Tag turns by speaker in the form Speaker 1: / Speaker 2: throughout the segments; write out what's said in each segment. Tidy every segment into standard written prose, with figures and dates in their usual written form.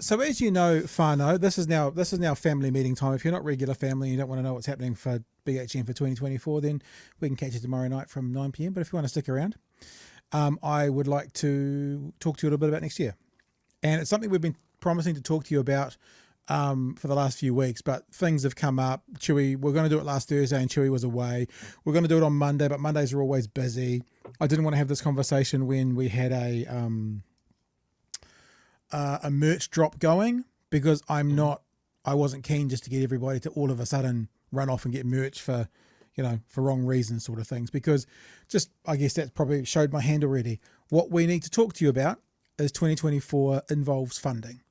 Speaker 1: So as you know, Whanau, this is now family meeting time. If you're not regular family and you don't want to know what's happening for BHN for 2024, then we can catch you tomorrow night from 9 p.m. But if you want to stick around, I would like to talk to you a little bit about next year. And it's something we've been promising to talk to you about for the last few weeks, but things have come up. We're going to do it last Thursday and Chewy was away. We're going to do it on Monday, but Mondays are always busy. I didn't want to have this conversation when we had a merch drop going, because I wasn't keen just to get everybody to all of a sudden run off and get merch for wrong reasons sort of things, because I guess that probably showed my hand already. What we need to talk to you about is 2024 involves funding.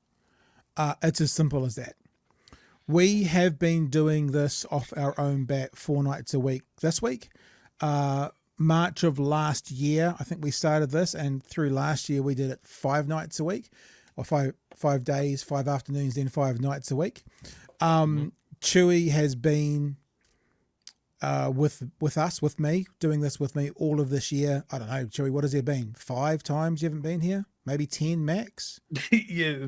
Speaker 1: It's as simple as that. We have been doing this off our own bat 4 nights a week this week. March of last year, I think we started this, and through last year we did it 5 nights a week, or five days, 5 afternoons, then 5 nights a week. Chewy has been with me, doing this with me all of this year. I don't know, Chewy, what has there been? 5 times you haven't been here? Maybe 10 max?
Speaker 2: Yeah,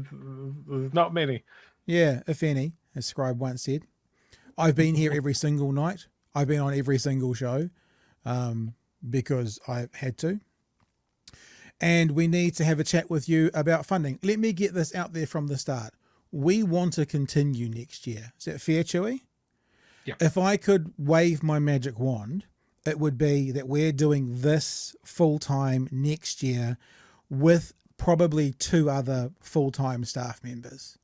Speaker 2: not many.
Speaker 1: Yeah, if any, as Scribe once said. I've been here every single night. I've been on every single show because I've had to. And we need to have a chat with you about funding. Let me get this out there from the start. We want to continue next year. Is that fair, Chewy?
Speaker 2: Yeah.
Speaker 1: If I could wave my magic wand, it would be that we're doing this full-time next year with probably 2 other full-time staff members.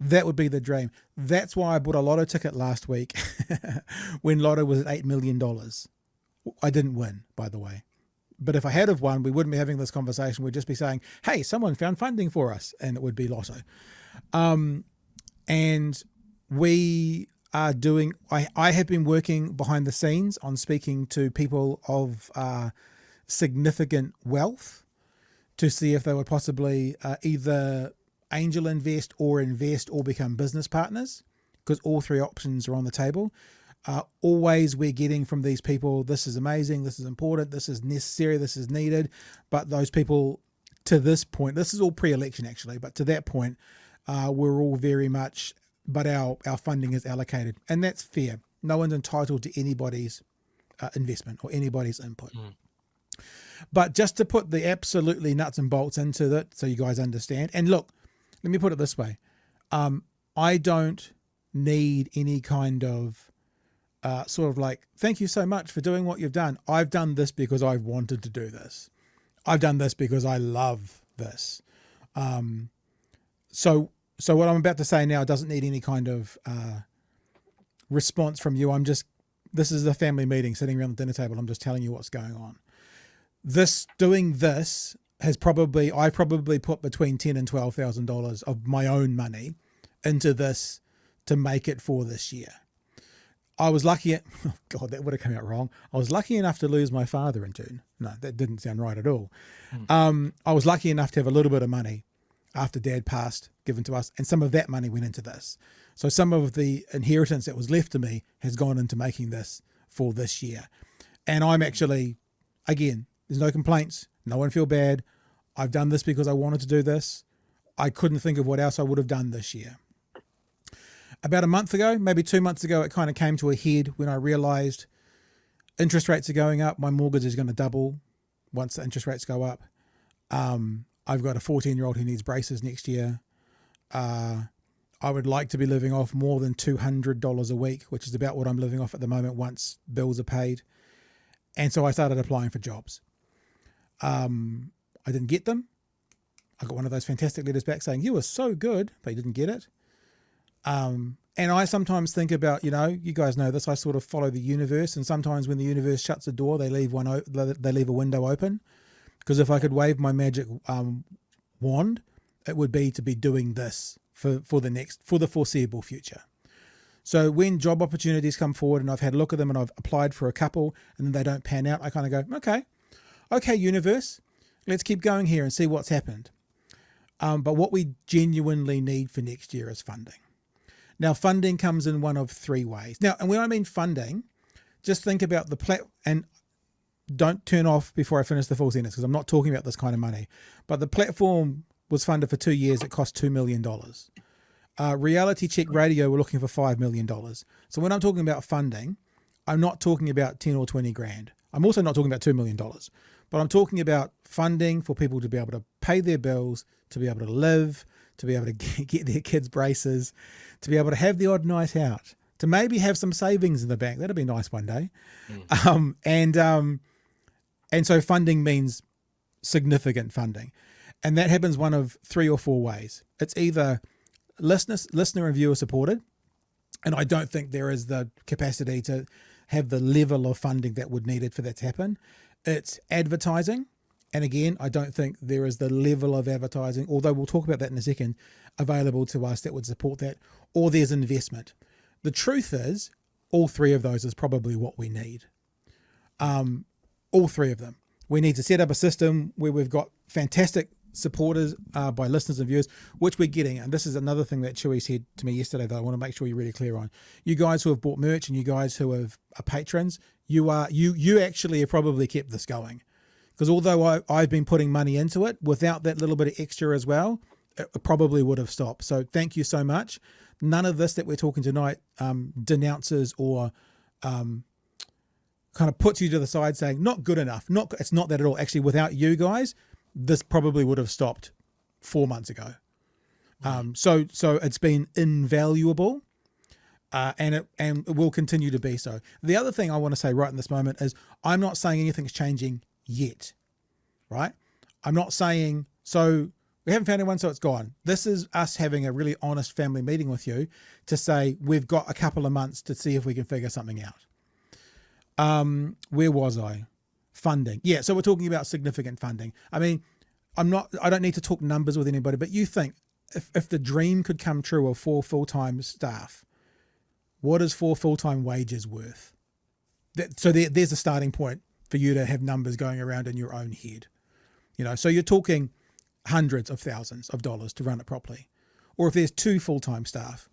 Speaker 1: That would be the dream. That's why I bought a lotto ticket last week when lotto was at $8 million. I didn't win, by the way. But if I had have won, we wouldn't be having this conversation. We'd just be saying, hey, someone found funding for us, and it would be lotto. And we are doing, I have been working behind the scenes on speaking to people of significant wealth to see if they would possibly either angel invest or become business partners, because all 3 options are on the table. Always we're getting from these people, this is amazing, this is important, this is necessary, this is needed. But those people, to this point, this is all pre-election actually, but to that point, we're all very much, but our funding is allocated, and that's fair. No one's entitled to anybody's investment or anybody's input. But just to put the absolutely nuts and bolts into it so you guys understand, and look, let me put it this way. I don't need any kind of sort of like, thank you so much for doing what you've done. I've done this because I've wanted to do this. I've done this because I love this. So what I'm about to say now doesn't need any kind of response from you. This is a family meeting sitting around the dinner table. I'm just telling you what's going on. Doing this has I probably put between $10,000 and $12,000 of my own money into this to make it for this year. I was lucky, oh God, that would have come out wrong. I was lucky enough to lose my father in June. No, that didn't sound right at all. I was lucky enough to have a little bit of money after Dad passed given to us, and some of that money went into this. So some of the inheritance that was left to me has gone into making this for this year. And I'm actually, again, there's no complaints. No one feel bad. I've done this because I wanted to do this. I couldn't think of what else I would have done this year. About a month ago, maybe 2 months ago, it kind of came to a head when I realized interest rates are going up. My mortgage is going to double once the interest rates go up. I've got a 14-year-old who needs braces next year. I would like to be living off more than $200 a week, which is about what I'm living off at the moment once bills are paid. And so I started applying for jobs. I didn't get them. I got one of those fantastic letters back saying, you were so good, but you didn't get it. And I sometimes think about, you guys know this, I sort of follow the universe, and sometimes when the universe shuts a door, they leave a window open. Because if I could wave my magic wand, it would be to be doing this for the foreseeable future. So when job opportunities come forward and I've had a look at them and I've applied for a couple and then they don't pan out, I kind of go, okay, universe, let's keep going here and see what's happened. But what we genuinely need for next year is funding. Now, funding comes in one of 3 ways. Now, and when I mean funding, just think about and don't turn off before I finish the full sentence because I'm not talking about this kind of money. But the platform was funded for 2 years. It cost $2 million. Reality Check Radio were looking for $5 million. So when I'm talking about funding, I'm not talking about 10 or 20 grand. I'm also not talking about $2 million, but I'm talking about funding for people to be able to pay their bills, to be able to live, to be able to get their kids braces, to be able to have the odd night out, to maybe have some savings in the bank. That'll be nice one day. And so funding means significant funding. And that happens one of 3 or 4 ways. It's either listener and viewer supported, and I don't think there is the capacity to have the level of funding that would needed for that to happen. It's advertising. And again, I don't think there is the level of advertising, although we'll talk about that in a second, available to us that would support that. Or there's investment. The truth is, all 3 of those is probably what we need. All 3 of them. We need to set up a system where we've got fantastic supporters by listeners and viewers, which we're getting. And this is another thing that Chewy said to me yesterday that I want to make sure you're really clear on. You guys who have bought merch and you guys who are patrons, you actually have probably kept this going. Because although I've been putting money into it, without that little bit of extra as well, it probably would have stopped. So thank you so much. None of this that we're talking tonight denounces or kind of puts you to the side saying, not good enough. It's not that at all. Actually, without you guys, this probably would have stopped 4 months ago. So it's been invaluable, and it will continue to be so. The other thing I want to say right in this moment is I'm not saying anything's changing yet, right? I'm not saying, so we haven't found anyone, so it's gone. This is us having a really honest family meeting with you to say we've got a couple of months to see if we can figure something out. Where was I? Funding. Yeah, so we're talking about significant funding. I mean, I don't need to talk numbers with anybody, but you think if the dream could come true of 4 full-time staff, what is 4 full-time wages worth? So there's a starting point for you to have numbers going around in your own head. So you're talking hundreds of thousands of dollars to run it properly. Or if there's 2 full-time staff,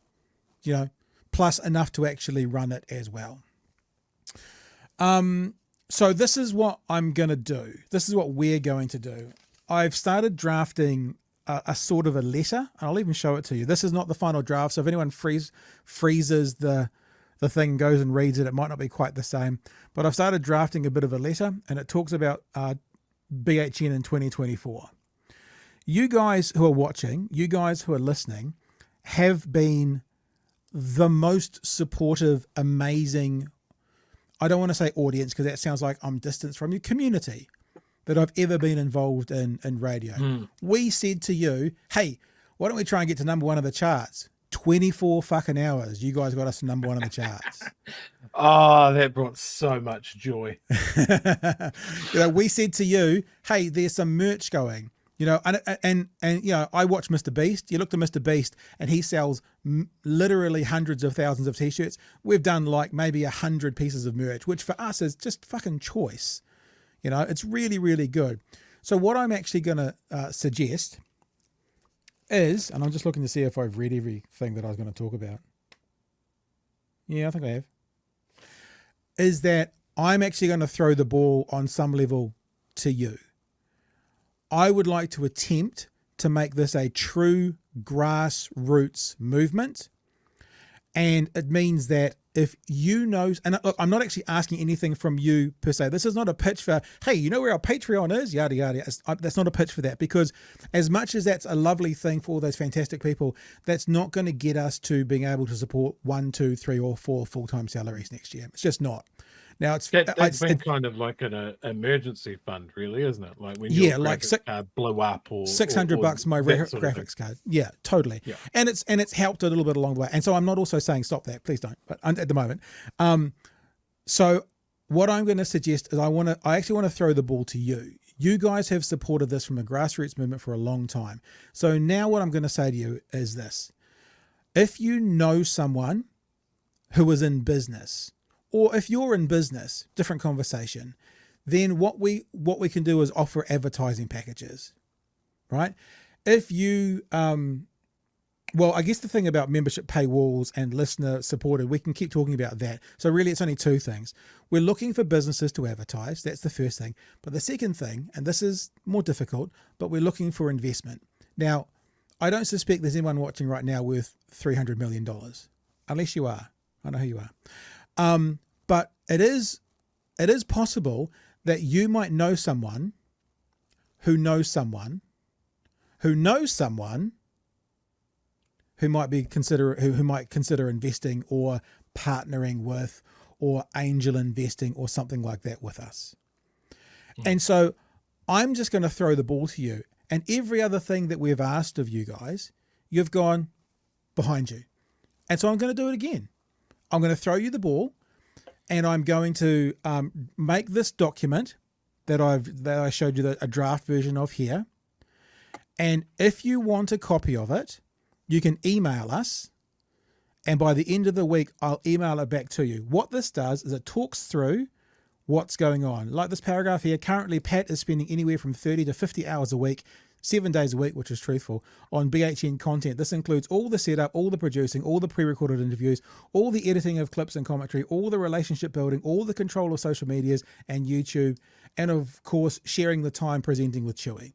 Speaker 1: plus enough to actually run it as well. So this is what I'm going to do. This is what we're going to do. I've started drafting a sort of a letter, and I'll even show it to you. This is not the final draft, so if anyone freezes the thing, goes and reads it, it might not be quite the same. But I've started drafting a bit of a letter, and it talks about BHN in 2024. You guys who are watching, you guys who are listening, have been the most supportive, amazing, I don't want to say audience because that sounds like I'm distanced from you, community that I've ever been involved in radio. We said to you, hey, why don't we try and get to number 1 of the charts? 24 fucking hours. You guys got us to number 1 of the charts.
Speaker 2: Oh, that brought so much joy.
Speaker 1: We said to you, hey, there's some merch going. And I watch Mr. Beast. You look to Mr. Beast and he sells literally hundreds of thousands of t-shirts. We've done like maybe 100 pieces of merch, which for us is just fucking choice. It's really, really good. So what I'm actually going to suggest is, and I'm just looking to see if I've read everything that I was going to talk about. Yeah, I think I have. Is that I'm actually going to throw the ball on some level to you. I would like to attempt to make this a true grassroots movement. And it means that if you know, and look, I'm not actually asking anything from you per se. This is not a pitch for, hey, you know where our Patreon is? Yada, yada. That's not a pitch for that, because as much as that's a lovely thing for all those fantastic people, that's not going to get us to being able to support 1, 2, 3, or 4 full-time salaries next year. It's just not. Now it's
Speaker 2: been kind of like an emergency fund, really, isn't it? Like when your graphics card blow up, or
Speaker 1: $600 my graphics card. Yeah, totally. Yeah. And it's helped a little bit along the way. And so I'm not also saying stop that, please don't. But at the moment, so what I'm going to suggest is I actually want to throw the ball to you. You guys have supported this from a grassroots movement for a long time. So now what I'm going to say to you is this: if you know someone who is in business, or if you're in business, different conversation, then what we can do is offer advertising packages, right? If you, well, I guess the thing about membership paywalls and listener supported, we can keep talking about that. So really it's only 2 things. We're looking for businesses to advertise. That's the first thing. But the second thing, and this is more difficult, but we're looking for investment. Now, I don't suspect there's anyone watching right now worth $300 million, unless you are. I know who you are. But it is possible that you might know someone who knows someone who knows someone who might consider investing or partnering with or angel investing or something like that with us. And so I'm just going to throw the ball to you, and every other thing that we've asked of you guys, you've gone behind you. And so I'm going to do it again. I'm going to throw you the ball, and I'm going to make this document that I showed you a draft version of here. And if you want a copy of it, you can email us, and by the end of the week, I'll email it back to you. What this does is it talks through what's going on. Like this paragraph here, currently Pat is spending anywhere from 30 to 50 hours a week, 7 days a week, which is truthful, on BHN content. This includes all the setup, all the producing, all the pre-recorded interviews, all the editing of clips and commentary, all the relationship building, all the control of social medias and YouTube, and of course, sharing the time presenting with Chewy.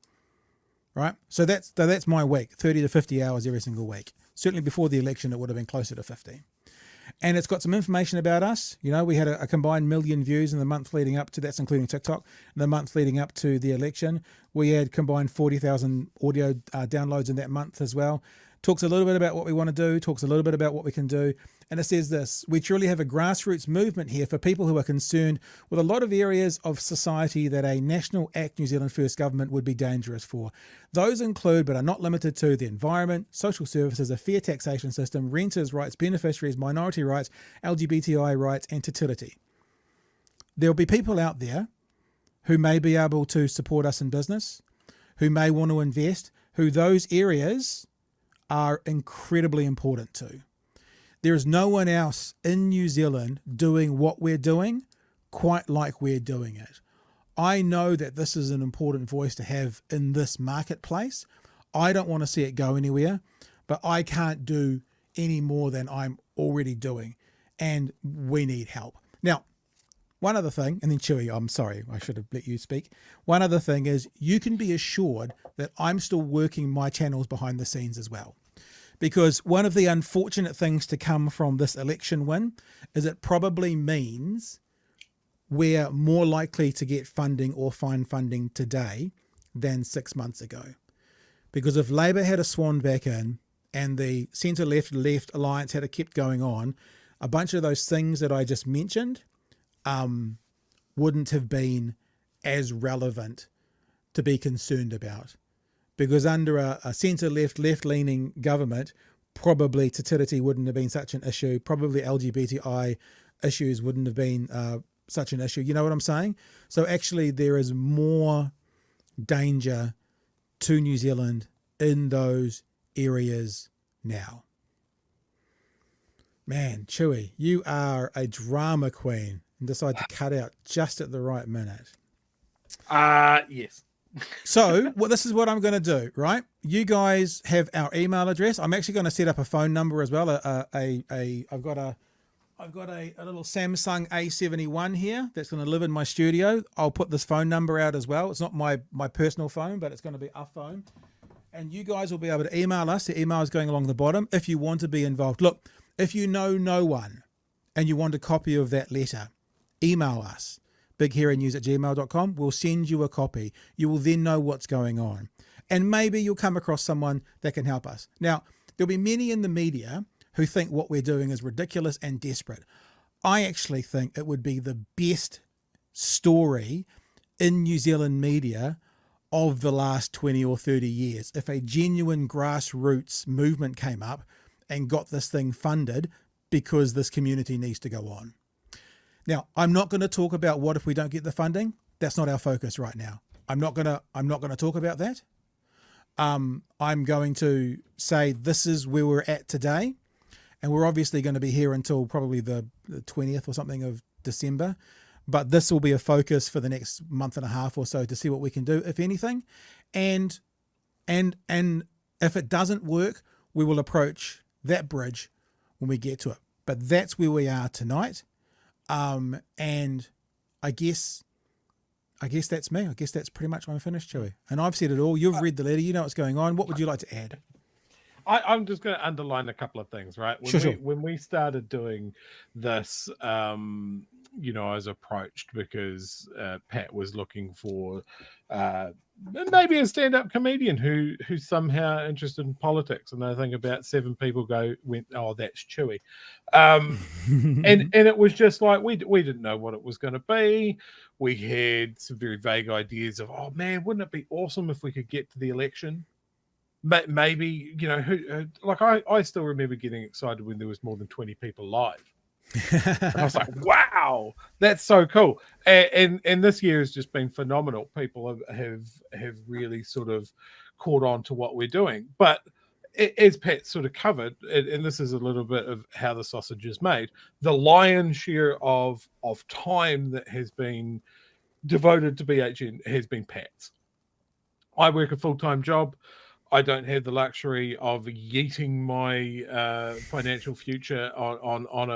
Speaker 1: Right? So that's my week, 30 to 50 hours every single week. Certainly before the election, it would have been closer to 50. And it's got some information about us. You know, we had a combined million views in the month leading up to, that's including TikTok, in the month leading up to the election. We had combined 40,000 audio downloads in that month as well. Talks a little bit about what we want to do, talks a little bit about what we can do. And it says this: we truly have a grassroots movement here for people who are concerned with a lot of areas of society that a national Act New Zealand First government would be dangerous for. Those include, but are not limited to, the environment, social services, a fair taxation system, renters' rights, beneficiaries, minority rights, LGBTI rights, and fertility. There will be people out there who may be able to support us in business, who may want to invest, who those areas are incredibly important to. There is no one else in New Zealand doing what we're doing quite like we're doing it. I know that this is an important voice to have in this marketplace. I don't want to see it go anywhere, but I can't do any more than I'm already doing, and we need help. Now, one other thing, and then Chewy, I'm sorry, I should have let you speak. One other thing is you can be assured that I'm still working my channels behind the scenes as well. Because one of the unfortunate things to come from this election win is it probably means we're more likely to get funding or find funding today than 6 months ago. Because if Labour had a swan back in and the centre-left alliance had kept going on, a bunch of those things that I just mentioned wouldn't have been as relevant to be concerned about. Because under a centre-left-leaning government, probably fertility wouldn't have been such an issue. Probably LGBTI issues wouldn't have been such an issue. You know what I'm saying? So actually there is more danger to New Zealand in those areas now. Man, Chewy, you are a drama queen and decide to cut out just at the right minute.
Speaker 2: Yes.
Speaker 1: So this is what I'm going to do, right? You guys have our email address. I'm actually going to set up a phone number as well. I've got a little Samsung A71 here that's going to live in my studio. I'll put this phone number out as well. It's not my personal phone, but it's going to be our phone. And you guys will be able to email us. The email is going along the bottom if you want to be involved. Look, if you know no one and you want a copy of that letter, email us. bighairynews@gmail.com. We'll send you a copy. You will then know what's going on. And maybe you'll come across someone that can help us. Now, there'll be many in the media who think what we're doing is ridiculous and desperate. I actually think it would be the best story in New Zealand media of the last 20 or 30 years. If a genuine grassroots movement came up and got this thing funded because this community needs to go on. Now, I'm not going to talk about what if we don't get the funding. That's not our focus right now. I'm not going to talk about that. I'm going to say this is where we're at today, and we're obviously going to be here until probably the 20th or something of December. But this will be a focus for the next month and a half or so to see what we can do, if anything. And if it doesn't work, we will approach that bridge when we get to it. But that's where we are tonight. And I guess I guess that's me. I guess that's pretty much my finish, Chewy. And I've said it all. You've read the letter. You know what's going on. What would you like to add?
Speaker 2: I'm just going to underline a couple of things, right? When we started doing this, you know, I was approached because Pat was looking for maybe a stand-up comedian who's somehow interested in politics, and I think about 7 people went, oh, that's Chewy, and it was just like we didn't know what it was going to be. We had some very vague ideas of, oh man, wouldn't it be awesome if we could get to the election? Maybe, you know, like I still remember getting excited when there was more than 20 people live. And I was like, wow, that's so cool. And this year has just been phenomenal. People have really sort of caught on to what we're doing. But as Pat sort of covered, and this is a little bit of how the sausage is made, the lion's share of time that has been devoted to BHN has been Pat's. I work a full-time job. I don't have the luxury of yeeting my financial future on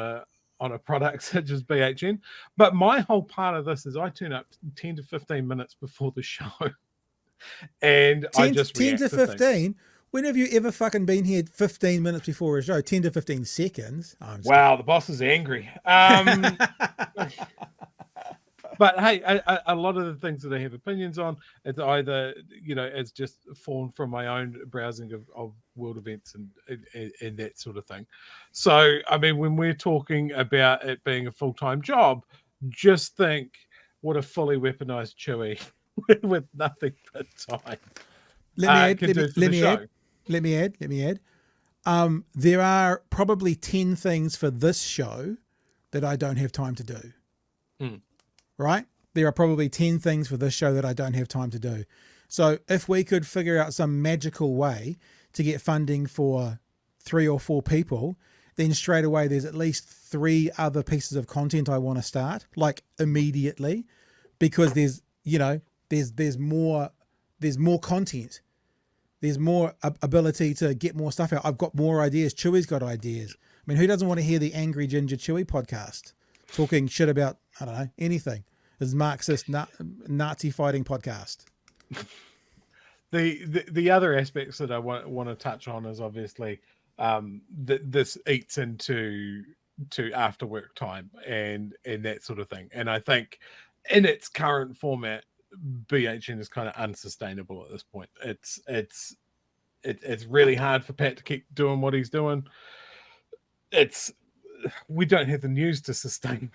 Speaker 2: a product such as BHN. But my whole part of this is I turn up 10 to 15 minutes before the show. And 10
Speaker 1: to 15? When have you ever fucking been here 15 minutes before a show? 10 to 15 seconds?
Speaker 2: Wow, the boss is angry. But hey, a lot of the things that I have opinions on, it's either, you know, it's just formed from my own browsing of world events and that sort of thing. So, I mean, when we're talking about it being a full-time job, just think what a fully weaponized Chewy with nothing but time.
Speaker 1: Let me add. There are probably 10 things for this show that I don't have time to do. Right? There are probably 10 things for this show that I don't have time to do. So if we could figure out some magical way to get funding for 3 or 4 people, then straight away there's at least 3 other pieces of content I want to start, like immediately, because there's more content. There's more ability to get more stuff out. I've got more ideas. Chewy's got ideas. I mean, who doesn't want to hear the Angry Ginger Chewy podcast talking shit about, I don't know, anything? This Marxist Nazi fighting podcast.
Speaker 2: The other aspects that I want to touch on is obviously this eats into after work time and that sort of thing. And I think in its current format, BHN is kind of unsustainable at this point. It's really hard for Pat to keep doing what he's doing. We don't have the news to sustain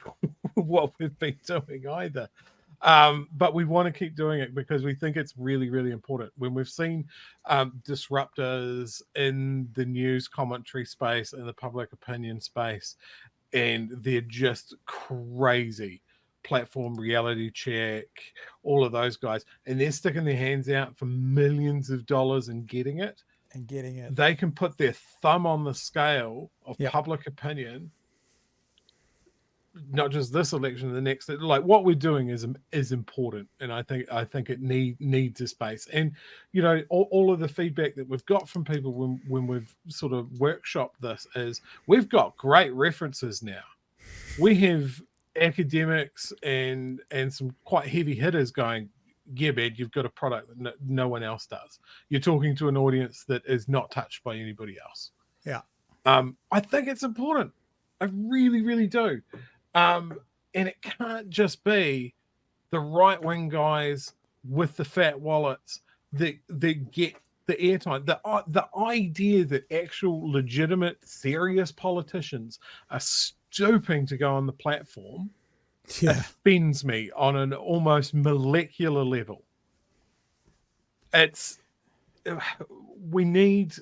Speaker 2: what we've been doing either. But we want to keep doing it because we think it's really, really important. When we've seen disruptors in the news commentary space and the public opinion space, and they're just crazy. Platform, Reality Check, all of those guys, and they're sticking their hands out for millions of dollars and getting it. They can put their thumb on the scale of public opinion, not just this election, the next. Like what we're doing is important, and I think it needs a space. And you know, all of the feedback that we've got from people when we've sort of workshopped this is we've got great references now. We have academics and some quite heavy hitters going, yeah, man, you've got a product that no one else does. You're talking to an audience that is not touched by anybody else.
Speaker 1: Yeah.
Speaker 2: I think it's important. I really, really do. And it can't just be the right-wing guys with the fat wallets that get the airtime. The idea that actual, legitimate, serious politicians are stooping to go on the platform offends me on an almost molecular level. We need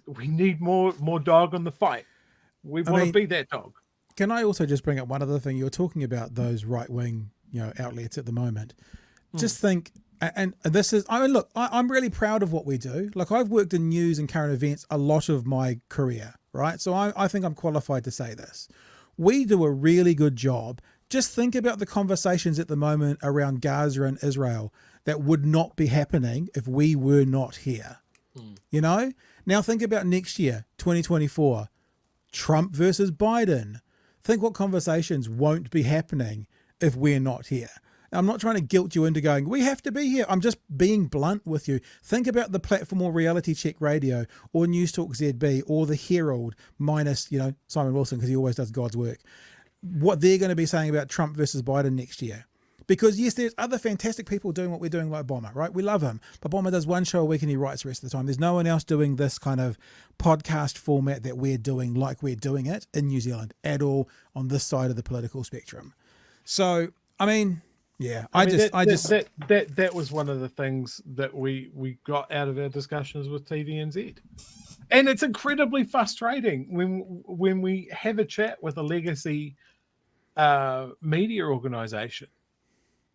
Speaker 2: more dog on the fight. We want to be that dog.
Speaker 1: Can I also just bring up one other thing? You're talking about those right-wing, outlets at the moment. Just think, and this is, I'm really proud of what we do. Like I've worked in news and current events a lot of my career, right? So I think I'm qualified to say this. We do a really good job. Just think about the conversations at the moment around Gaza and Israel that would not be happening if we were not here. Now think about next year, 2024, Trump versus Biden. Think what conversations won't be happening if we're not here. I'm not trying to guilt you into going, we have to be here. I'm just being blunt with you. Think about the platform or Reality Check Radio or News Talk ZB or the Herald minus, Simon Wilson, because he always does God's work. What they're going to be saying about Trump versus Biden next year. Because yes, there's other fantastic people doing what we're doing like Bomber, right? We love him. But Bomber does one show a week and he writes the rest of the time. There's no one else doing this kind of podcast format that we're doing like we're doing it in New Zealand at all on this side of the political spectrum. So, I mean, yeah,
Speaker 2: that was one of the things that we got out of our discussions with TVNZ. And it's incredibly frustrating when we have a chat with a legacy media organization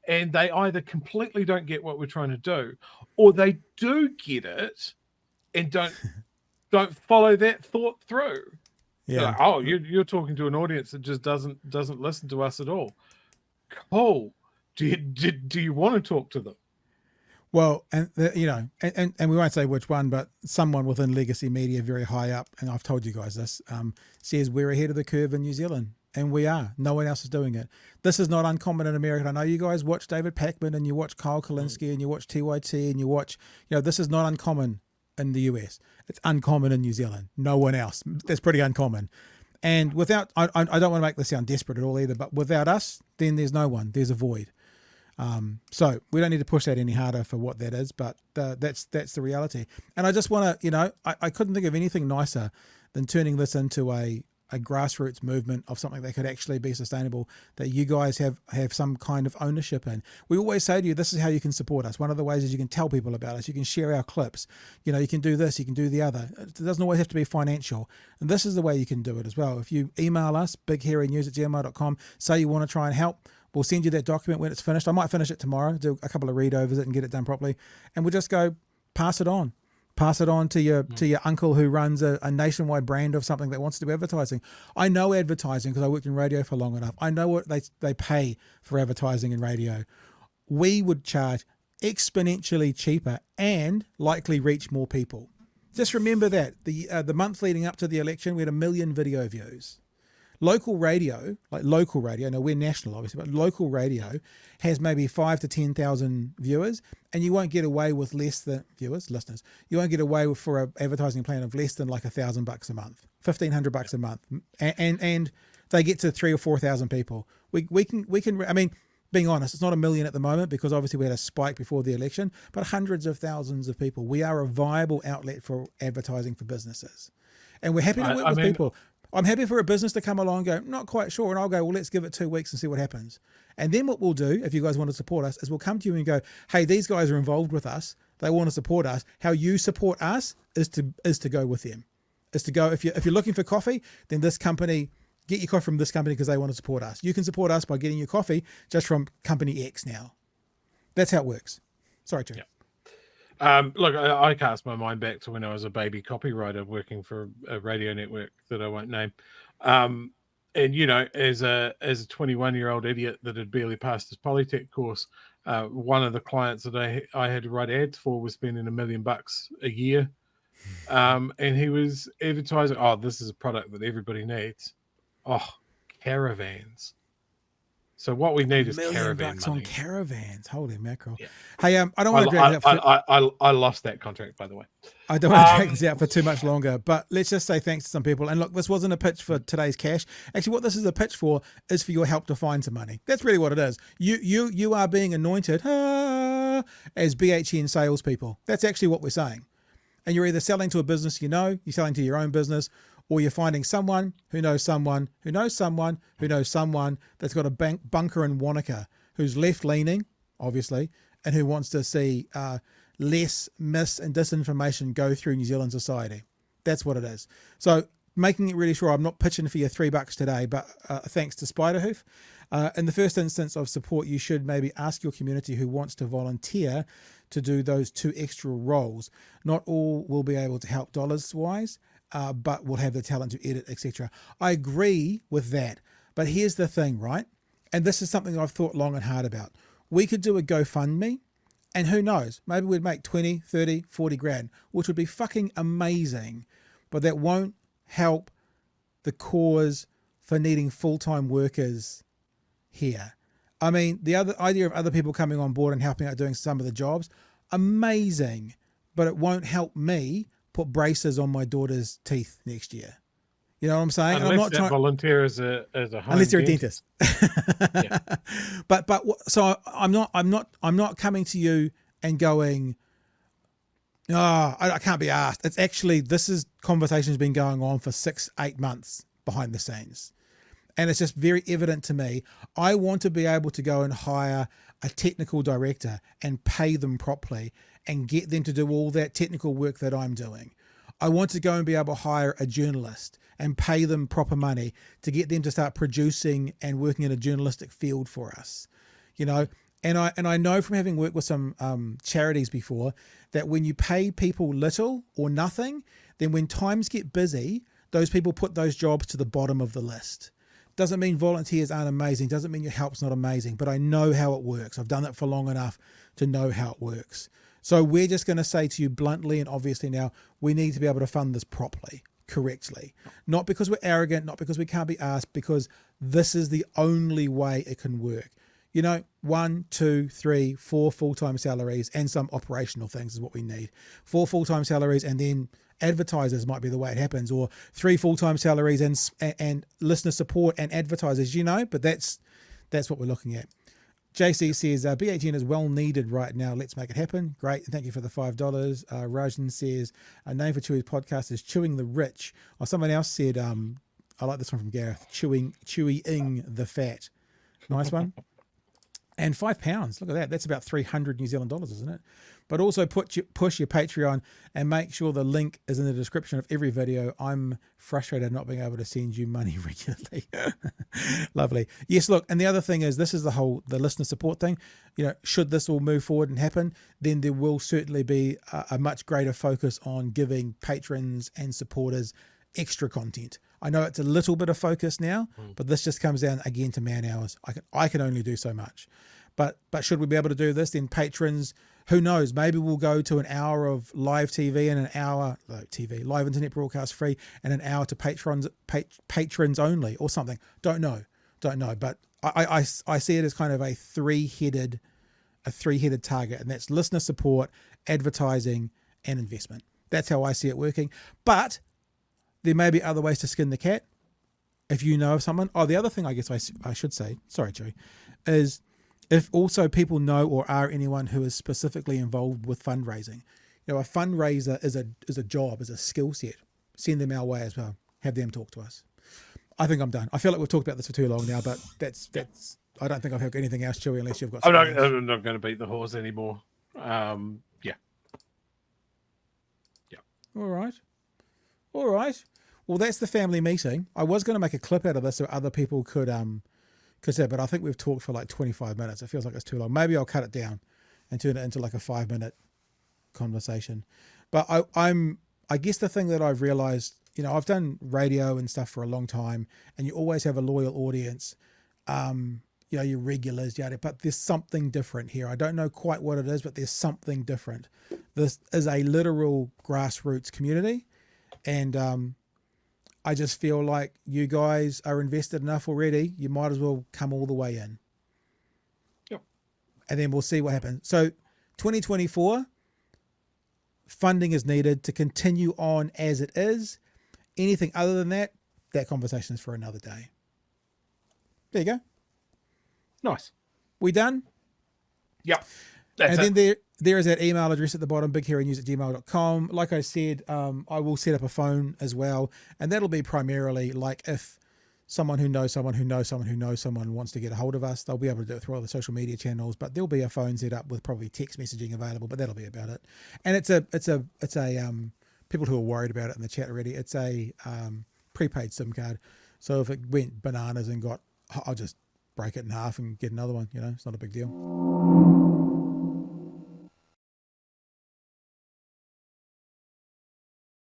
Speaker 2: and they either completely don't get what we're trying to do, or they do get it and don't follow that thought through. Yeah. Like, oh, you're talking to an audience that just doesn't listen to us at all. Cool. Do you want to talk to them?
Speaker 1: Well, and we won't say which one, but someone within legacy media very high up, and I've told you guys this, says we're ahead of the curve in New Zealand. And we are. No one else is doing it. This is not uncommon in America. I know you guys watch David Packman and you watch Kyle Kalinske and you watch TYT and you watch, this is not uncommon in the US. It's uncommon in New Zealand. No one else. That's pretty uncommon. And without, I don't want to make this sound desperate at all either, but without us, then there's no one. There's a void. So we don't need to push that any harder for what that is, but that's the reality. And I just want to, I couldn't think of anything nicer than turning this into a grassroots movement of something that could actually be sustainable, that you guys have some kind of ownership in. We always say to you, this is how you can support us. One of the ways is you can tell people about us. You can share our clips. You can do this, you can do the other. It doesn't always have to be financial. And this is the way you can do it as well. If you email us, bighairynews@gmail.com, say you want to try and help, we'll send you that document when it's finished. I might finish it tomorrow, do a couple of read overs it and get it done properly. And we'll just go pass it on. Pass it on to your uncle who runs a nationwide brand of something that wants to do advertising. I know advertising because I worked in radio for long enough. I know what they pay for advertising in radio. We would charge exponentially cheaper and likely reach more people. Just remember that the month leading up to the election, we had 1 million video views. Local radio, now we're national obviously, but local radio has maybe 5,000 to 10,000 viewers, and you won't get away with less than listeners. You won't get away with for an advertising plan of less than like $1,000 a month, $1,500 a month, and they get to 3,000 or 4,000 people. We can. I mean, being honest, it's not 1 million at the moment because obviously we had a spike before the election, but hundreds of thousands of people. We are a viable outlet for advertising for businesses, and we're happy to work with people. I'm happy for a business to come along and go, not quite sure. And I'll go, well, let's give it 2 weeks and see what happens. And then what we'll do, if you guys want to support us, is we'll come to you and go, hey, these guys are involved with us. They want to support us. How you support us is to go with them. Is to go, if you're looking for coffee, then this company, get your coffee from this company because they want to support us. You can support us by getting your coffee just from company X now. That's how it works. Sorry, Joe. Yeah.
Speaker 2: Look, I cast my mind back to when I was a baby copywriter working for a radio network that I won't name. And, as a 21-year-old idiot that had barely passed his Polytech course, one of the clients that I had to write ads for was spending $1 million a year. And he was advertising, oh, this is a product that everybody needs. Oh, caravans. So what we need is caravan money.
Speaker 1: On caravans. Holy mackerel. Yeah.
Speaker 2: Hey,
Speaker 1: I don't want to drag this out.
Speaker 2: I lost that contract, by the way.
Speaker 1: I don't want to drag this out for too much longer, but let's just say thanks to some people. And look, this wasn't a pitch for today's cash. Actually, what this is a pitch for is for your help to find some money. That's really what it is. You are being anointed as BHN salespeople. That's actually what we're saying. And you're either selling to a business you're selling to your own business, or you're finding someone who knows someone who knows someone who knows someone that's got a bunker in Whanau, who's left-leaning, obviously, and who wants to see less mis and disinformation go through New Zealand society. That's what it is. So making it really sure I'm not pitching for your $3 today, but thanks to Spiderhoof. In the first instance of support, you should maybe ask your community who wants to volunteer to do those 2 extra roles. Not all will be able to help dollars-wise, but will have the talent to edit, etc. I agree with that. But here's the thing, right? And this is something I've thought long and hard about. We could do a GoFundMe, and who knows, maybe we'd make 20, 30, 40 grand, which would be fucking amazing. But that won't help the cause for needing full-time workers here. I mean, the other idea of other people coming on board and helping out doing some of the jobs, amazing, but it won't help me put braces on my daughter's teeth next year. You know what I'm saying?
Speaker 2: Unless
Speaker 1: I'm not
Speaker 2: that volunteer is a home
Speaker 1: unless you're
Speaker 2: dentist.
Speaker 1: a dentist. Yeah. But so I'm not coming to you and going, oh, I can't be asked. It's actually, conversation's been going on for 6-8 months behind the scenes. And it's just very evident to me. I want to be able to go and hire a technical director and pay them properly and get them to do all that technical work that I'm doing. I want to go and be able to hire a journalist and pay them proper money to get them to start producing and working in a journalistic field for us, you know. And I know from having worked with some charities before that when you pay people little or nothing, then when times get busy, those people put those jobs to the bottom of the list. Doesn't mean volunteers aren't amazing. Doesn't mean your help's not amazing, but I know how it works. I've done it for long enough to know how it works. So we're just going to say to you bluntly and obviously now, we need to be able to fund this properly, correctly. Not because we're arrogant, not because we can't be asked, because this is the only way it can work. You know, 1, 2, 3, 4 full-time salaries and some operational things is what we need. 4 full-time salaries and then advertisers might be the way it happens, or 3 full-time salaries and listener support and advertisers, you know, but that's what we're looking at. JC says, BHN is well needed right now. Let's make it happen. Great. Thank you for the $5. Rajan says, a name for Chewy's podcast is Chewing the Rich. Or someone else said, I like this one from Gareth, Chewing the Fat. Nice one. And £5, look at that. That's about 300 New Zealand dollars, isn't it? But also push your Patreon and make sure the link is in the description of every video. I'm frustrated not being able to send you money regularly. Lovely. Yes, look, and the other thing is, this is the listener support thing. You know, should this all move forward and happen, then there will certainly be a much greater focus on giving patrons and supporters extra content. I know it's a little bit of focus now, but this just comes down again to man hours. I can only do so much. But should we be able to do this, then patrons, who knows, maybe we'll go to an hour of live TV and an hour live internet broadcast free and an hour to patrons only or something. Don't know. But I see it as kind of a three-headed target, and that's listener support, advertising, and investment. That's how I see it working. But there may be other ways to skin the cat. If you know of someone. Oh, the other thing I guess I should say, sorry, Joey, is if also people know or are anyone who is specifically involved with fundraising. You know, a fundraiser is a job, is a skill set. Send them our way as well. Have them talk to us. I think I'm done. I feel like we've talked about this for too long now, but that's. I don't think I've heard anything else, Chewy, unless you've got.
Speaker 2: I'm not going to beat the horse anymore. Yeah.
Speaker 1: All right. Well, that's the family meeting. I was going to make a clip out of this so other people could say, but I think we've talked for like 25 minutes. It feels like it's too long. Maybe I'll cut it down and turn it into like a 5-minute conversation. But I guess the thing that I've realized, you know, I've done radio and stuff for a long time, and you always have a loyal audience, you know, your regulars, but there's something different here. I don't know quite what it is, but there's something different. This is a literal grassroots community, and I just feel like you guys are invested enough already. You might as well come all the way in.
Speaker 2: Yep.
Speaker 1: And then we'll see what happens. So 2024, funding is needed to continue on as it is. Anything other than that, that conversation is for another day. There you go.
Speaker 2: Nice.
Speaker 1: We done?
Speaker 2: Yep.
Speaker 1: Then there is that email address at the bottom, bighairynews@gmail.com. Like I said, I will set up a phone as well. And that'll be primarily like if someone who knows someone who knows someone who knows someone wants to get a hold of us, they'll be able to do it through all the social media channels, but there'll be a phone set up with probably text messaging available, but that'll be about it. And it's a people who are worried about it in the chat already, it's a prepaid SIM card. So if it went bananas and I'll just break it in half and get another one, you know, it's not a big deal.